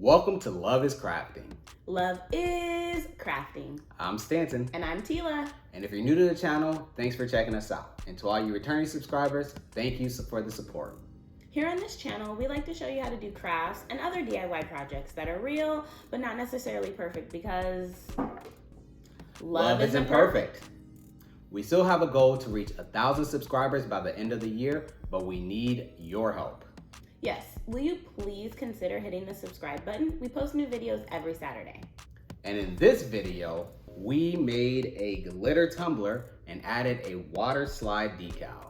Welcome to Love is Crafting. Love is crafting. I'm Stanton. And I'm Tila. And if you're new to the channel, thanks for checking us out. And to all you returning subscribers, thank you for the support. Here on this channel, we like to show you how to do crafts and other DIY projects that are real, but not necessarily perfect because love isn't perfect. We still have a goal to reach 1,000 subscribers by the end of the year, but we need your help. Yes, will you please consider hitting the subscribe button? We post new videos every Saturday. And in this video, we made a glitter tumbler and added a Waterslide Decal.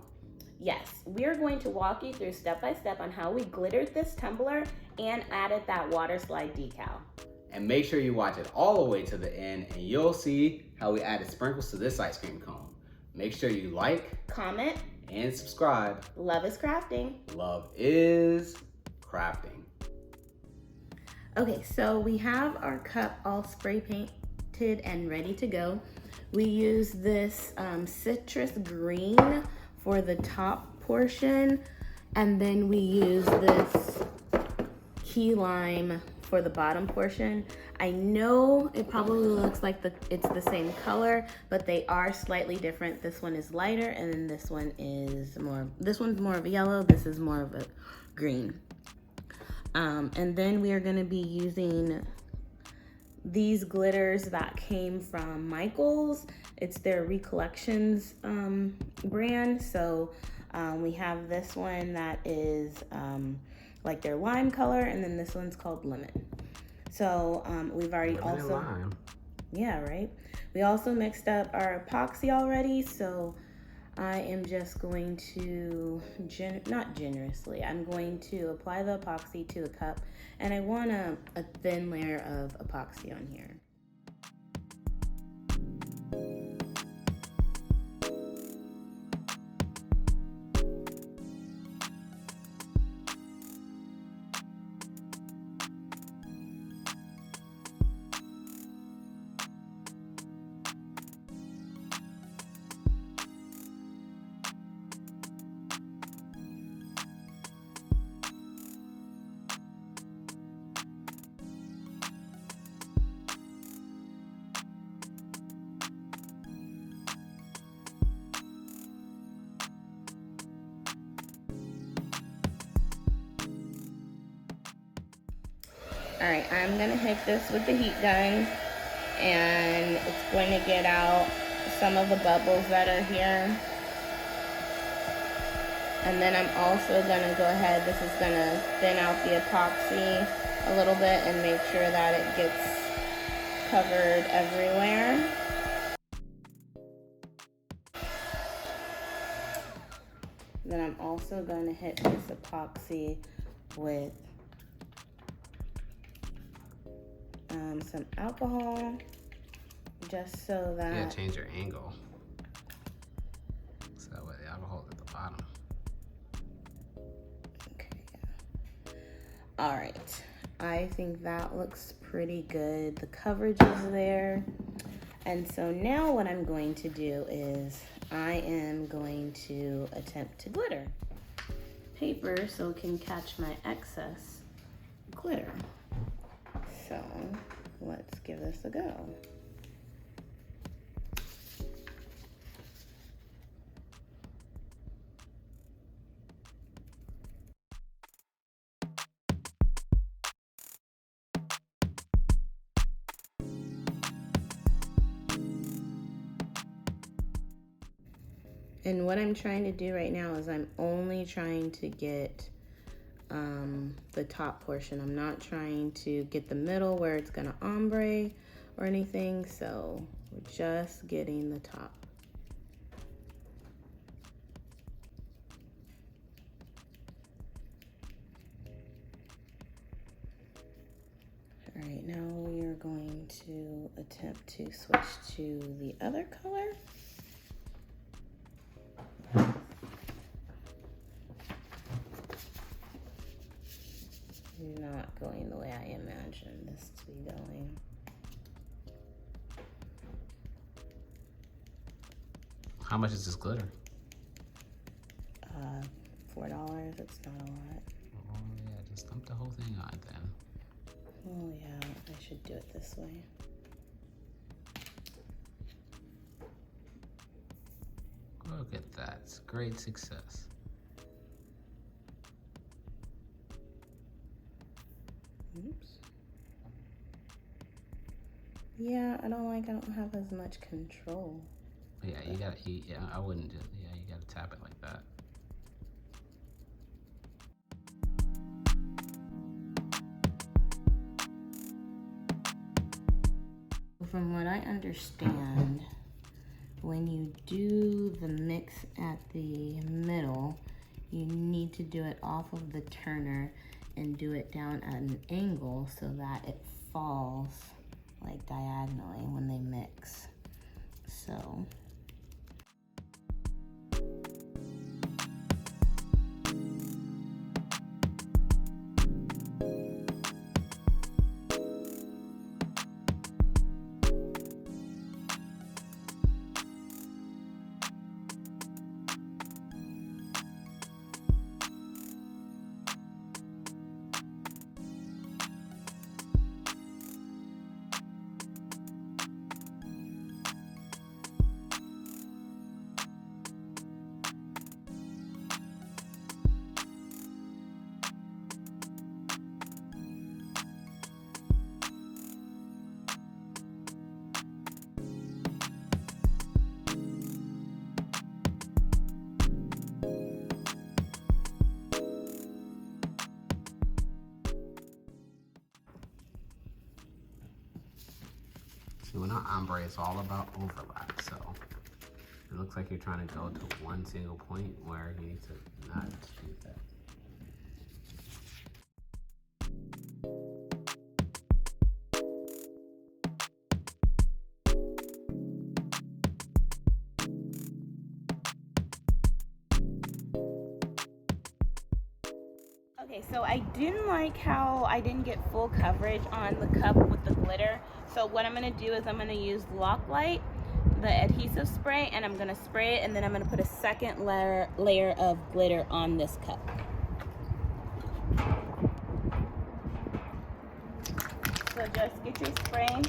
Yes, we are going to walk you through step by step on how we glittered this tumbler and added that Waterslide Decal. And make sure you watch it all the way to the end and you'll see how we added sprinkles to this ice cream cone. Make sure you like, comment, and subscribe. Love is crafting. Love is crafting. Okay, so we have our cup all spray painted and ready to go. We use this citrus green for the top portion, and then we use this key lime for the bottom portion. I know it probably looks like it's the same color, but they are slightly different. This one is lighter, and then this one's more of a yellow, this is more of a green. And then we are gonna be using these glitters that came from Michaels. It's their Recollections brand. So we have this one that is like their lime color, and then this one's called lemon. So we've already Lime. Yeah, right? We also mixed up our epoxy already, so I am just going to, not generously, I'm going to apply the epoxy to the cup, and I want a thin layer of epoxy on here. All right, I'm gonna hit this with the heat gun, and it's going to get out some of the bubbles that are here. And then I'm also gonna go ahead, this is gonna thin out the epoxy a little bit and make sure that it gets covered everywhere. Then I'm also gonna hit this epoxy with some alcohol, just so that... Yeah, change your angle. So that way the alcohol is at the bottom. Okay, yeah. All right, I think that looks pretty good. The coverage is there. And so now what I'm going to do is I am going to attempt to glitter paper so it can catch my excess glitter. So let's give this a go. And what I'm trying to do right now is I'm only trying to get the top portion. I'm not trying to get the middle where it's gonna ombre or anything, so we're just getting the top. All right, now we are going to attempt to switch to the other color. Not going the way I imagined this to be going. How much is this glitter? $4. It's not a lot. Oh yeah, just dump the whole thing on then. Oh yeah, I should do it this way. Look at that, it's great success. Oops. Yeah, I don't have as much control. Yeah, you gotta, yeah, I wouldn't just, yeah, you gotta tap it like that. From what I understand, when you do the mix at the middle, you need to do it off of the turner and do it down at an angle so that it falls like diagonally when they mix. So See, when our ombre is all about overlap, so it looks like you're trying to go to one single point where you need to not do that. okay, so I didn't like how I didn't get full coverage on the cup with the glitter. So what I'm gonna do is I'm gonna use Lock-Lite, the adhesive spray, and I'm gonna spray it, and then I'm gonna put a second layer of glitter on this cup. So just get your spray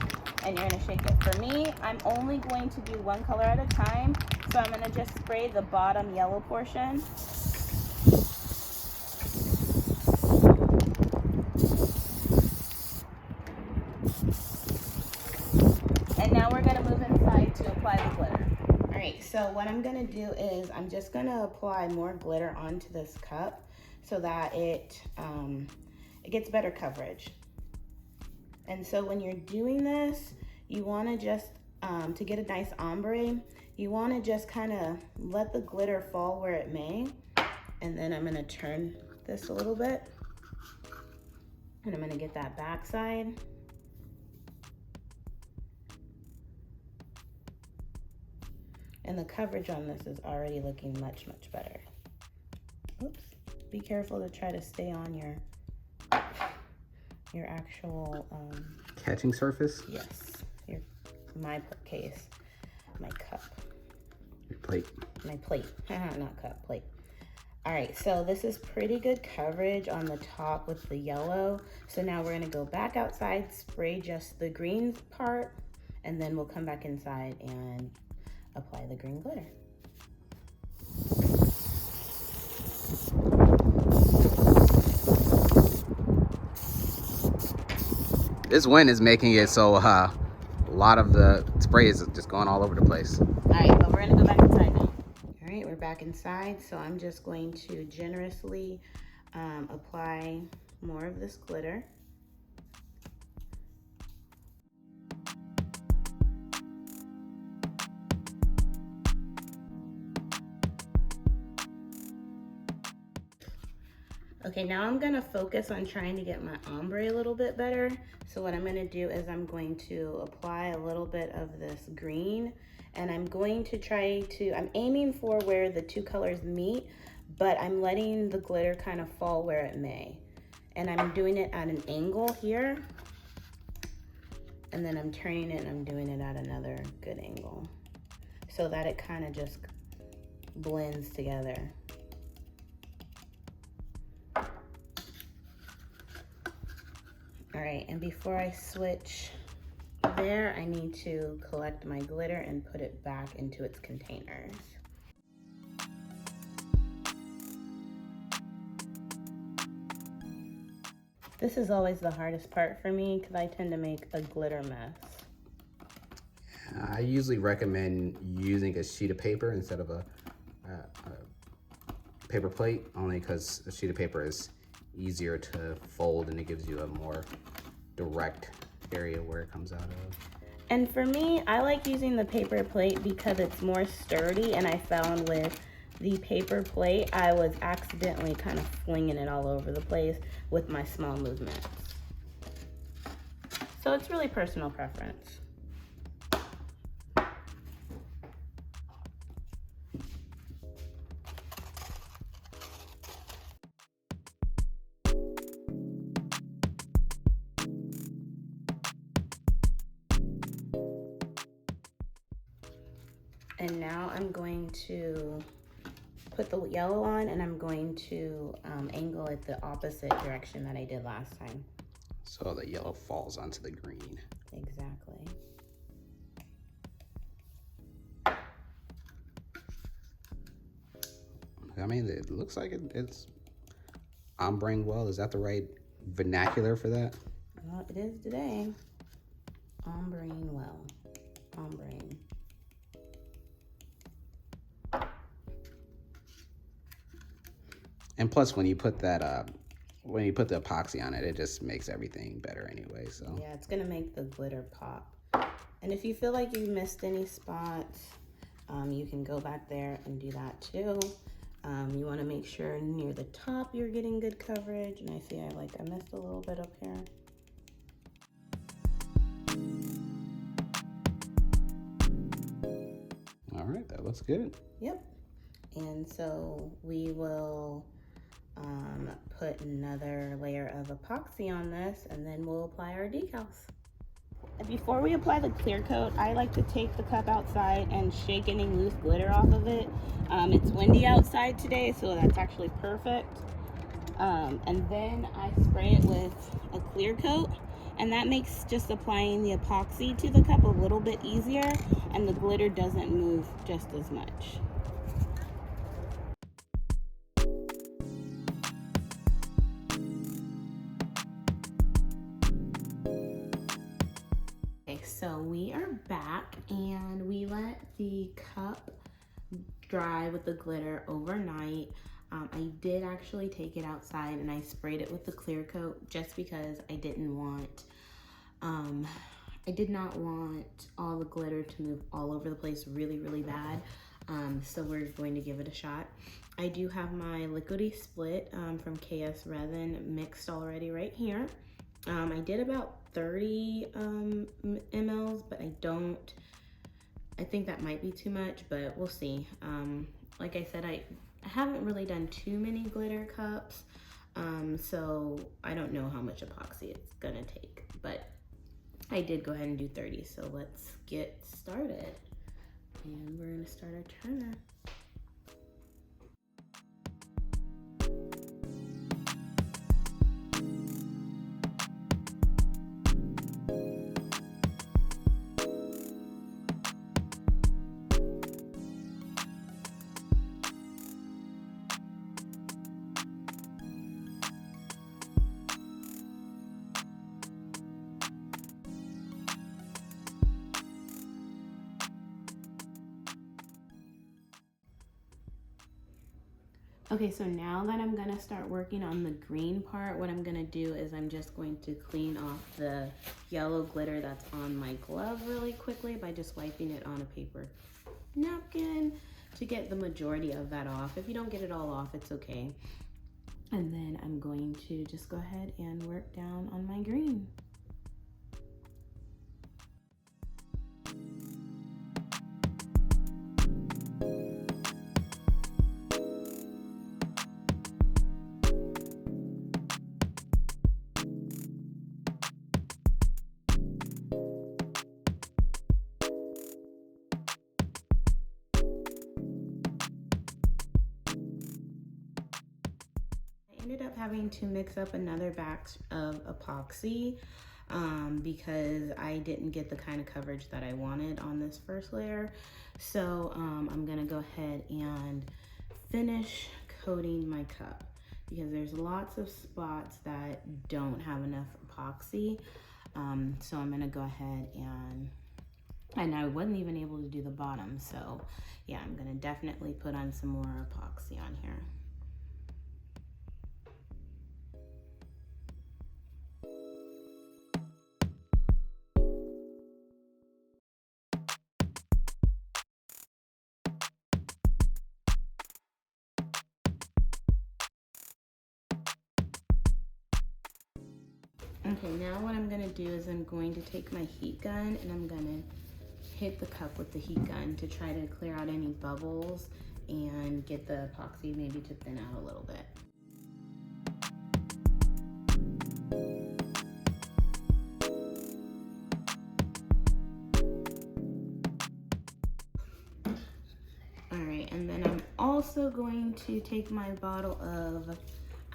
and you're gonna shake it. For me, I'm only going to do one color at a time. So I'm gonna just spray the bottom yellow portion. And now we're gonna move inside to apply the glitter. All right, so what I'm gonna do is I'm just gonna apply more glitter onto this cup so that it gets better coverage. And so when you're doing this, you wanna just, to get a nice ombre, you wanna just kinda let the glitter fall where it may. And then I'm gonna turn this a little bit. And I'm gonna get that back side. And the coverage on this is already looking much, much better. Oops, be careful to try to stay on your actual Catching surface? yes, my case, my cup. Your plate. My plate, not cup, plate. All right, so this is pretty good coverage on the top with the yellow. So now we're gonna go back outside, spray just the green part, and then we'll come back inside and apply the green glitter. This wind is making it so a lot of the spray is just going all over the place. All right, but we're gonna go back inside now. All right, we're back inside. So I'm just going to generously apply more of this glitter. Okay, now I'm gonna focus on trying to get my ombre a little bit better. So what I'm gonna do is I'm going to apply a little bit of this green, and I'm going to I'm aiming for where the two colors meet, but I'm letting the glitter kind of fall where it may. And I'm doing it at an angle here, and then I'm turning it and I'm doing it at another good angle so that it kind of just blends together. All right, and before I switch there, I need to collect my glitter and put it back into its containers. This is always the hardest part for me because I tend to make a glitter mess. I usually recommend using a sheet of paper instead of a paper plate, only because a sheet of paper is easier to fold and it gives you a more direct area where it comes out of. And for me, I like using the paper plate because it's more sturdy, and I found with the paper plate, I was accidentally kind of flinging it all over the place with my small movements. So it's really personal preference. And now I'm going to put the yellow on, and I'm going to angle it the opposite direction that I did last time. So the yellow falls onto the green. Exactly. I mean, it looks like it's ombreing well. Is that the right vernacular for that? Well, it is today. Ombreing well. Ombreing. And plus, when you put that, when you put the epoxy on it, it just makes everything better anyway. So yeah, it's gonna make the glitter pop. And if you feel like you missed any spots, you can go back there and do that too. You want to make sure near the top you're getting good coverage. And I see I missed a little bit up here. all right, that looks good. Yep. And so we will put another layer of epoxy on this, and then we'll apply our decals. And before we apply the clear coat, I like to take the cup outside and shake any loose glitter off of it. It's windy outside today, so that's actually perfect. And then I spray it with a clear coat, and that makes just applying the epoxy to the cup a little bit easier, and the glitter doesn't move just as much. Okay, so we are back, and we let the cup dry with the glitter overnight. I did actually take it outside and I sprayed it with the clear coat just because I didn't want, I did not want all the glitter to move all over the place really, really bad. So we're going to give it a shot. I do have my liquidy split from KS Resin mixed already right here. I did about 30 mLs, but I think that might be too much, but we'll see. Like I said, I haven't really done too many glitter cups, so I don't know how much epoxy it's gonna take, but I did go ahead and do 30, so let's get started. And we're gonna start our turner. Okay, so now that I'm gonna start working on the green part, what I'm gonna do is I'm just going to clean off the yellow glitter that's on my glove really quickly by just wiping it on a paper napkin to get the majority of that off. If you don't get it all off, it's okay. And then I'm going to just go ahead and work down on my green. ended up having to mix up another batch of epoxy because I didn't get the kind of coverage that I wanted on this first layer. So I'm gonna go ahead and finish coating my cup because there's lots of spots that don't have enough epoxy. So I'm gonna go ahead and I wasn't even able to do the bottom. So yeah, I'm gonna definitely put on some more epoxy on here. Okay, now what I'm gonna do is I'm going to take my heat gun and I'm gonna hit the cup with the heat gun to try to clear out any bubbles and get the epoxy maybe to thin out a little bit. All right, and then I'm also going to take my bottle of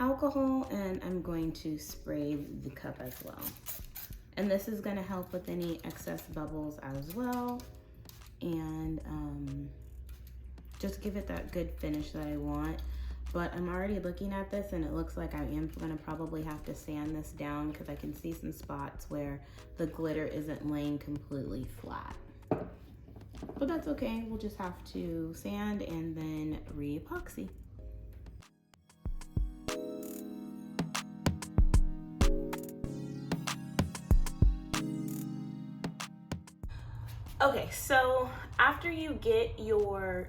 alcohol and I'm going to spray the cup as well. And this is gonna help with any excess bubbles as well. And just give it that good finish that I want. But I'm already looking at this and it looks like I am gonna probably have to sand this down because I can see some spots where the glitter isn't laying completely flat. But that's okay, we'll just have to sand and then re-epoxy. Okay, so after you get your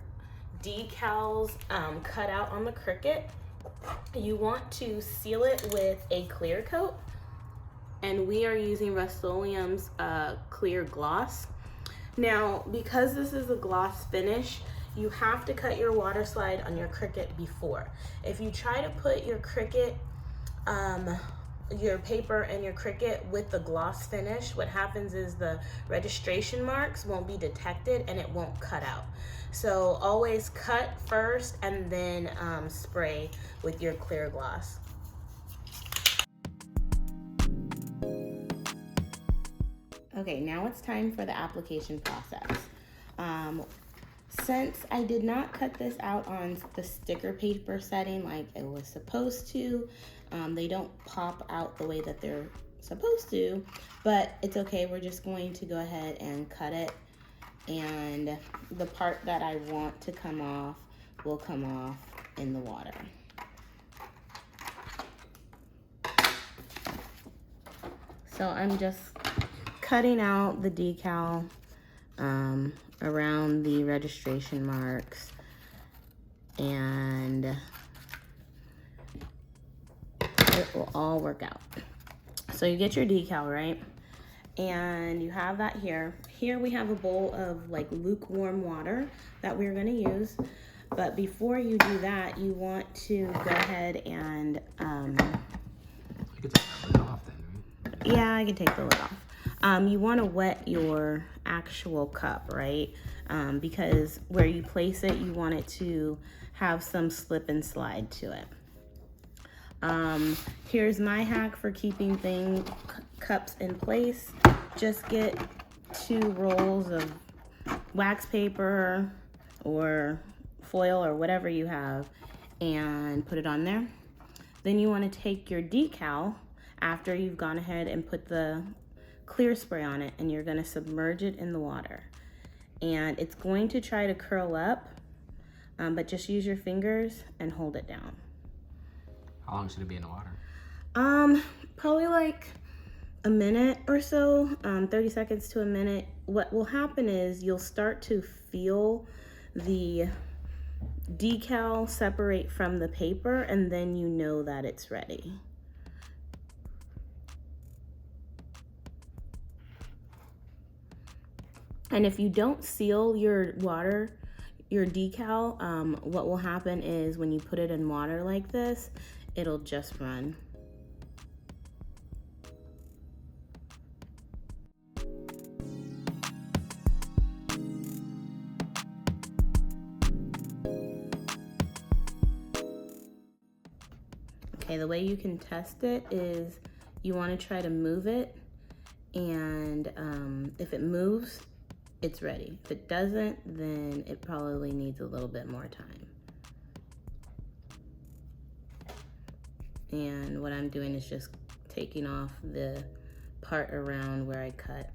decals cut out on the Cricut, you want to seal it with a clear coat. And we are using Rust-Oleum's clear gloss. Now, because this is a gloss finish, you have to cut your water slide on your Cricut before. If you try to put your Cricut, your paper and your Cricut with the gloss finish, what happens is the registration marks won't be detected and it won't cut out. So always cut first and then spray with your clear gloss. Okay, now it's time for the application process. Since I did not cut this out on the sticker paper setting like it was supposed to, they don't pop out the way that they're supposed to, but it's okay. We're just going to go ahead and cut it, and the part that I want to come off will come off in the water. So I'm just cutting out the decal around the registration marks, and it will all work out. So you get your decal, right? And you have that here. Here we have a bowl of like lukewarm water that we're gonna use. But before you do that, you want to go ahead and You can take the lid off then, right? yeah, I can take the lid off. You want to wet your actual cup, right? Because where you place it, you want it to have some slip and slide to it. Here's my hack for keeping cups in place. Just get 2 rolls of wax paper or foil or whatever you have and put it on there. Then you want to take your decal after you've gone ahead and put the clear spray on it, and you're going to submerge it in the water. And it's going to try to curl up, but just use your fingers and hold it down. How long should it be in the water? Probably like a minute or so, 30 seconds to a minute. What will happen is you'll start to feel the decal separate from the paper, and then you know that it's ready. And if you don't seal your decal, what will happen is when you put it in water like this, it'll just run. Okay, the way you can test it is you want to try to move it, and if it moves, it's ready. If it doesn't, then it probably needs a little bit more time. And what I'm doing is just taking off the part around where I cut.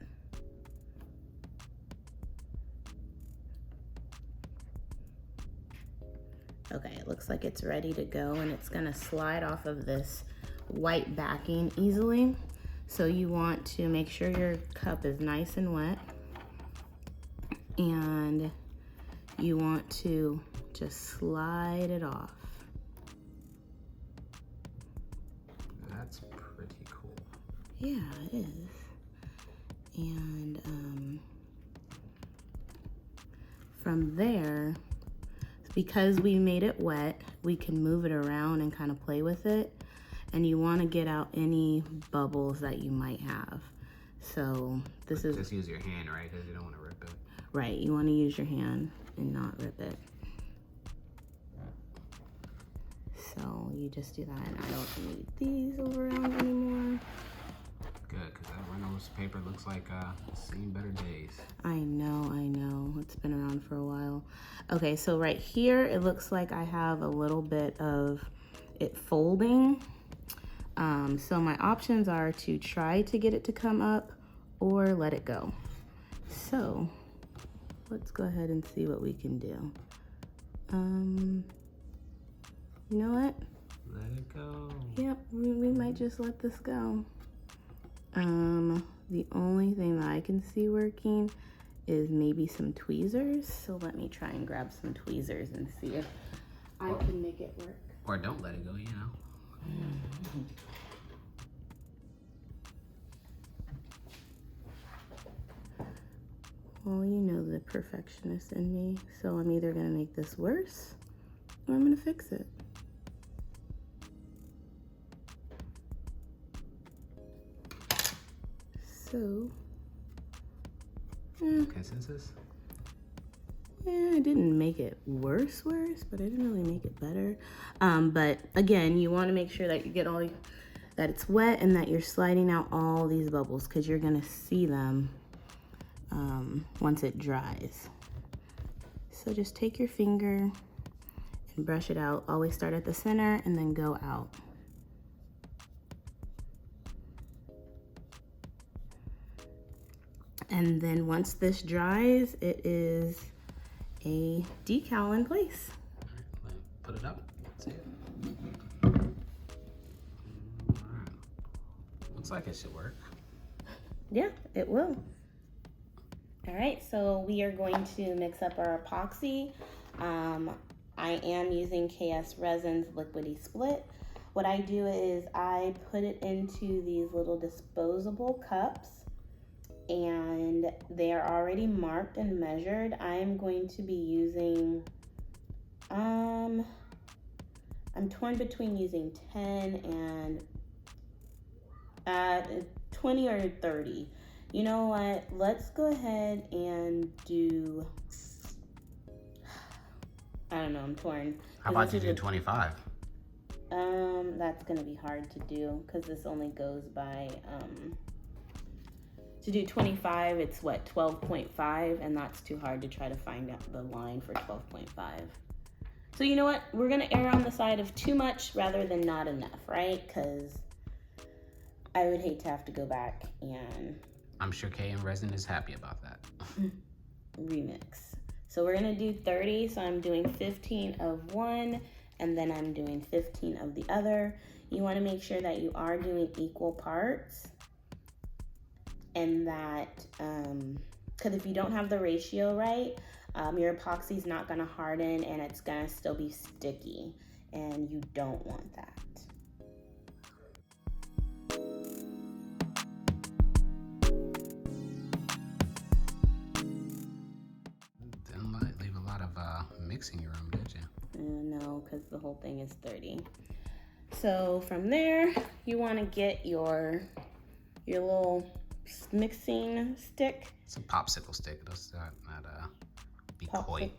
Okay, it looks like it's ready to go, and it's gonna slide off of this white backing easily. So you want to make sure your cup is nice and wet, and you want to just slide it off. That's pretty cool. Yeah, it is. And from there, because we made it wet, we can move it around and kind of play with it. And you want to get out any bubbles that you might have. So this is just use your hand, right? Because you don't want to rip it. Right, you want to use your hand and not rip it. So you just do that, and I don't need these around anymore. Good, because that Reynolds paper looks like seen better days. I know. It's been around for a while. Okay, so right here, it looks like I have a little bit of it folding. So my options are to try to get it to come up or let it go. So let's go ahead and see what we can do. You know what? Let it go. Yep, we might just let this go. The only thing that I can see working is maybe some tweezers. So let me try and grab some tweezers and see if I can make it work. Or don't let it go, you know. Well, you know the perfectionist in me, so I'm either gonna make this worse or I'm gonna fix it. So, Consensus? yeah, I didn't make it worse, but I didn't really make it better. But again, you want to make sure that you get that it's wet and that you're sliding out all these bubbles, because you're gonna see them once it dries. So just take your finger and brush it out. Always start at the center and then go out. And then once this dries, it is a decal in place. All right, put it up. Let's see it. All right. Looks like it should work. Yeah, it will. All right, so we are going to mix up our epoxy. I am using KS Resin's Liquidy Split. What I do is I put it into these little disposable cups, and they are already marked and measured. I'm going to be using, I'm torn between using 10 and 20 or 30. You know what? Let's go ahead and do, I don't know, I'm torn. How about you do 25? That's gonna be hard to do because this only goes by, to do 25, it's what, 12.5, and that's too hard to try to find out the line for 12.5. So you know what? We're gonna err on the side of too much rather than not enough, right? Because I would hate to have to go back and... I'm sure KM Resin is happy about that. remix. So we're gonna do 30, so I'm doing 15 of one, and then I'm doing 15 of the other. You wanna make sure that you are doing equal parts, and that, because if you don't have the ratio right, your epoxy is not gonna harden and it's gonna still be sticky, and you don't want that. Didn't leave a lot of mixing room, did you? No, because the whole thing is 30. So from there, you wanna get your little mixing stick. It's a popsicle stick. Does not be coy.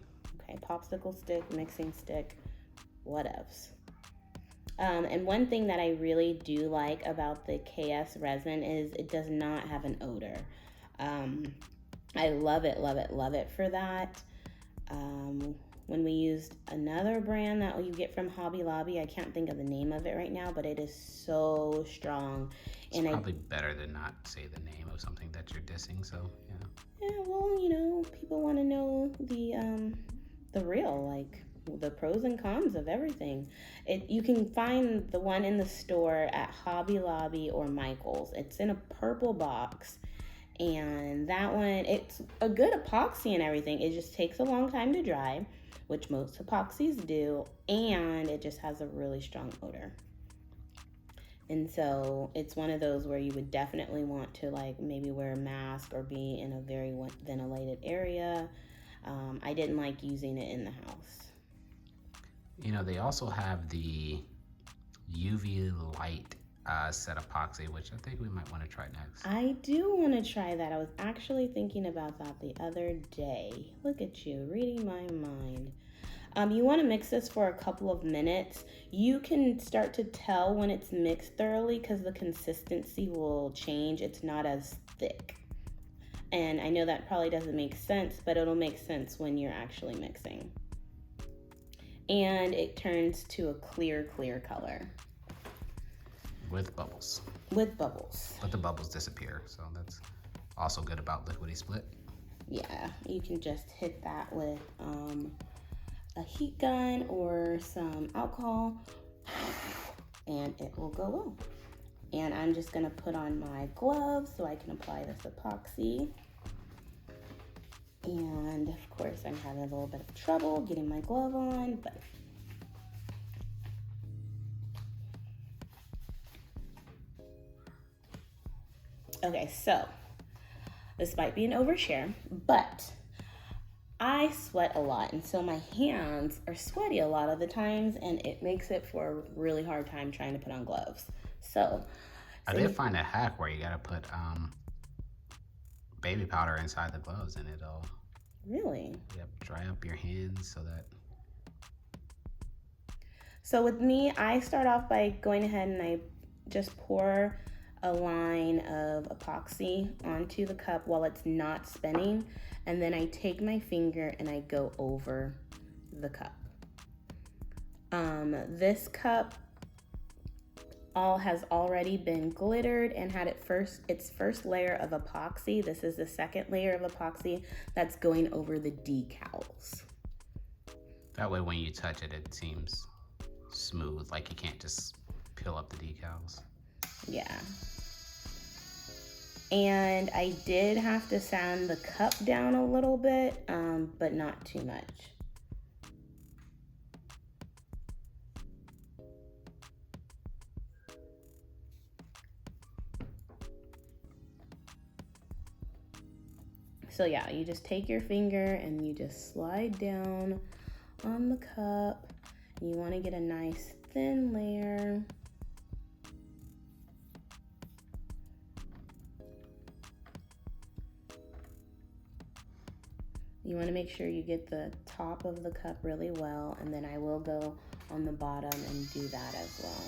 Okay, popsicle stick, mixing stick, whatevs. And one thing that I really do like about the KS resin is it does not have an odor. I love it, love it, love it for that. When we used another brand that you get from Hobby Lobby, I can't think of the name of it right now, but it is so strong. It's probably better to not say the name of something that you're dissing, so yeah. Yeah, well, you know, people want to know the real, like the pros and cons of everything. You can find the one in the store at Hobby Lobby or Michael's. It's in a purple box. And that one, it's a good epoxy and everything. It just takes a long time to dry, which most epoxies do, and it just has a really strong odor. And so it's one of those where you would definitely want to like maybe wear a mask or be in a very ventilated area. I didn't like using it in the house. You know, they also have the UV light set epoxy, which I think we might want to try next. I do want to try that. I was actually thinking about that the other day. Look at you, reading my mind. You want to mix this for a couple of minutes. You can start to tell when it's mixed thoroughly because the consistency will change. It's not as thick. And I know that probably doesn't make sense, but it'll make sense when you're actually mixing. And it turns to a clear color. With bubbles. With bubbles. But the bubbles disappear, so that's also good about liquidy split. Yeah, you can just hit that with a heat gun or some alcohol and it will go well. And I'm just gonna put on my gloves so I can apply this epoxy. And of course I'm having a little bit of trouble getting my glove on, but okay, so this might be an overshare, but I sweat a lot, and so my hands are sweaty a lot of the times, and it makes it for a really hard time trying to put on gloves. So I did find a hack where you gotta put baby powder inside the gloves, and it'll really dry up your hands so that. So with me, I start off by going ahead and I just pour a line of epoxy onto the cup while it's not spinning, and then I take my finger and I go over the cup. This cup has already been glittered and had its first layer of epoxy. This is the second layer of epoxy that's going over the decals. That way when you touch it, it seems smooth, like you can't just peel up the decals. Yeah. And I did have to sand the cup down a little bit, but not too much. So yeah, you just take your finger and you just slide down on the cup. You want to get a nice thin layer. You want to make sure you get the top of the cup really well, and then I will go on the bottom and do that as well.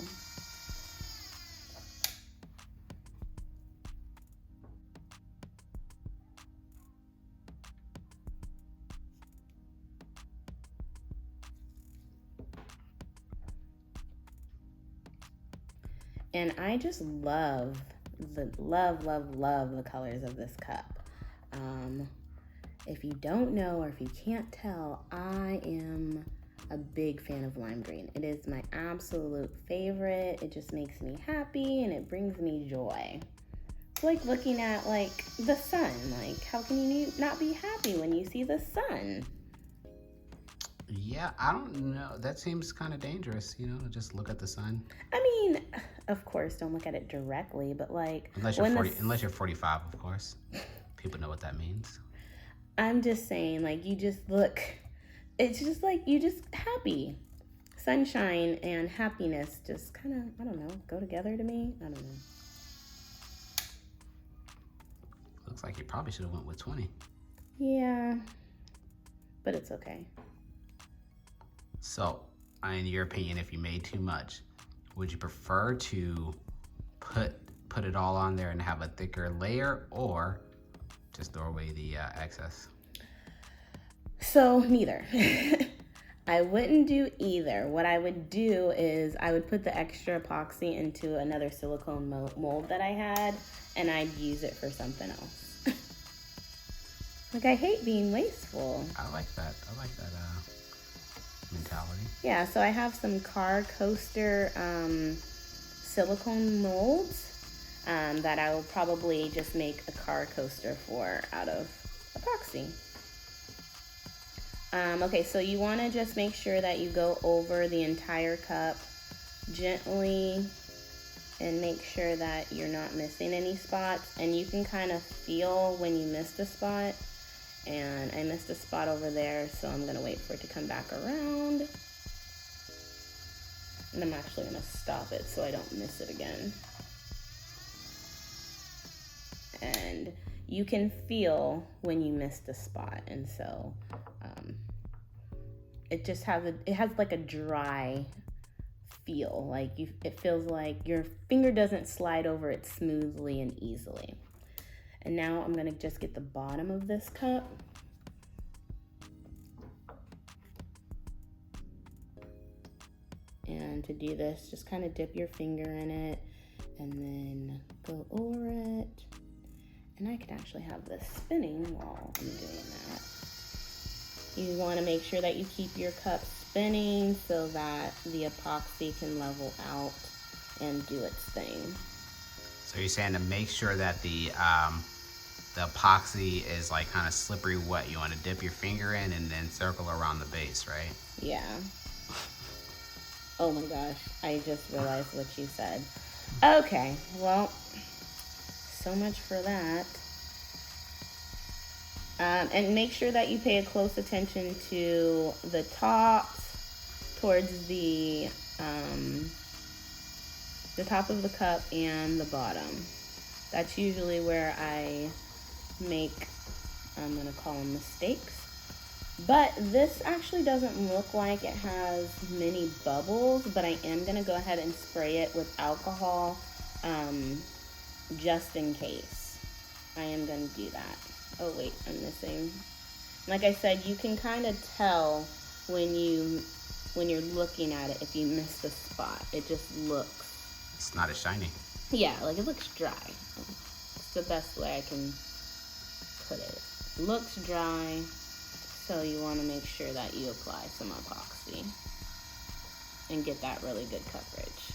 And I just love the colors of this cup. If you don't know or if you can't tell, I am a big fan of lime green. It is my absolute favorite. It just makes me happy and it brings me joy. It's like looking at like the sun. Like, how can you not be happy when you see the sun? Yeah, I don't know. That seems kind of dangerous, you know, to just look at the sun. I mean, of course, don't look at it directly, but like... Unless you're 45, of course. People know what that means. I'm just saying, like, you just look... It's just like, you just happy. Sunshine and happiness just kind of, I don't know, go together to me. I don't know. Looks like you probably should have went with 20. Yeah, but it's okay. So, in your opinion, if you made too much, Would you prefer to put it all on there and have a thicker layer, or just throw away the excess? So neither. I wouldn't do either. What I would do is I would put the extra epoxy into another silicone mold that I had, and I'd use it for something else. Like, I hate being wasteful. I like that. Mentality. Yeah, so I have some car coaster silicone molds that I will probably just make a car coaster for out of epoxy. Okay, so you want to just make sure that you go over the entire cup gently and make sure that you're not missing any spots. And you can kind of feel when you missed a spot. And I missed a spot over there, so I'm going to wait for it to come back around. And I'm actually going to stop it so I don't miss it again. And you can feel when you missed a spot, and so it just has like a dry feel. Like it feels like your finger doesn't slide over it smoothly and easily. And now I'm gonna just get the bottom of this cup. And to do this, just kind of dip your finger in it and then go over it. And I could actually have this spinning while I'm doing that. You want to make sure that you keep your cup spinning so that the epoxy can level out and do its thing. So you're saying to make sure that the epoxy is like kind of slippery wet. You want to dip your finger in and then circle around the base, right? Yeah. Oh my gosh, I just realized what you said. Okay, well, so much for that. And make sure that you pay a close attention to the tops, towards the top of the cup and the bottom. That's usually where I make, I'm gonna call them mistakes. But this actually doesn't look like it has many bubbles, but I am gonna go ahead and spray it with alcohol, just in case. I am gonna do that. Oh wait, I'm missing. Like I said, you can kind of tell when you're looking at it if you missed a spot. It just looks. It's not as shiny. Yeah, like it looks dry. It's the best way I can put it. It looks dry, so you want to make sure that you apply some epoxy and get that really good coverage.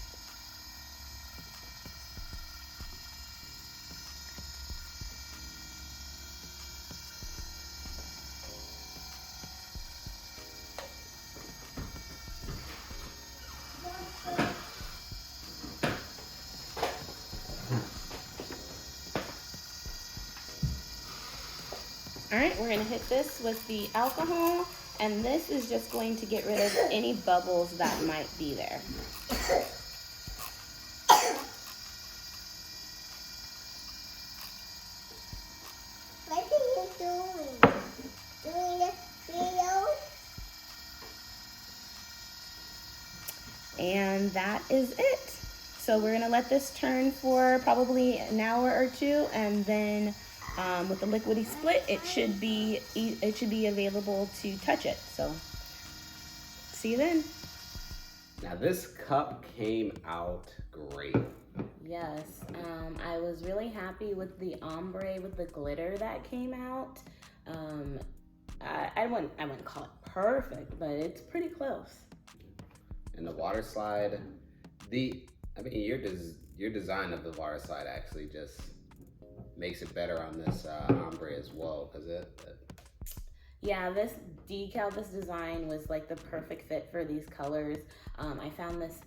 All right, we're gonna hit this with the alcohol, and this is just going to get rid of any bubbles that might be there. What are you doing? Doing the video? And that is it. So we're gonna let this turn for probably an hour or two, and then with the liquidy split, it should be available to touch it. So see you then. Now this cup came out great. Yes, I was really happy with the ombre with the glitter that came out. I wouldn't call it perfect, but it's pretty close. And the water slide, your design of the water slide actually just makes it better on this ombre as well, because Yeah, this decal, this design was like the perfect fit for these colors. I found this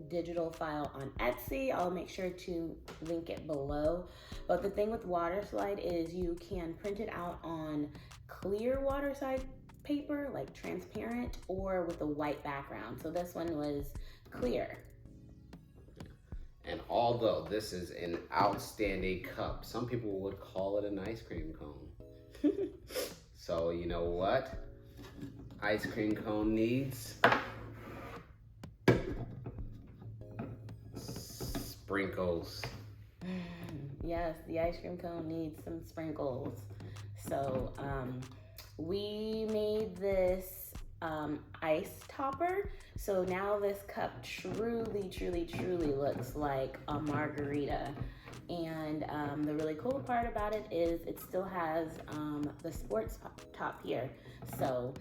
digital file on Etsy. I'll make sure to link it below. But the thing with Waterslide is you can print it out on clear Waterslide paper, like transparent, or with a white background. So this one was clear. and although this is an outstanding cup, some people would call it an ice cream cone. So you know what ice cream cone needs? sprinkles. Yes, the ice cream cone needs some sprinkles. So we made this ice topper. So now this cup truly, truly, truly looks like a margarita. And the really cool part about it is it still has the sports top here. So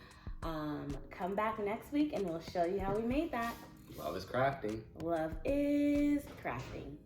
come back next week and we'll show you how we made that. Love is crafting. Love is crafting.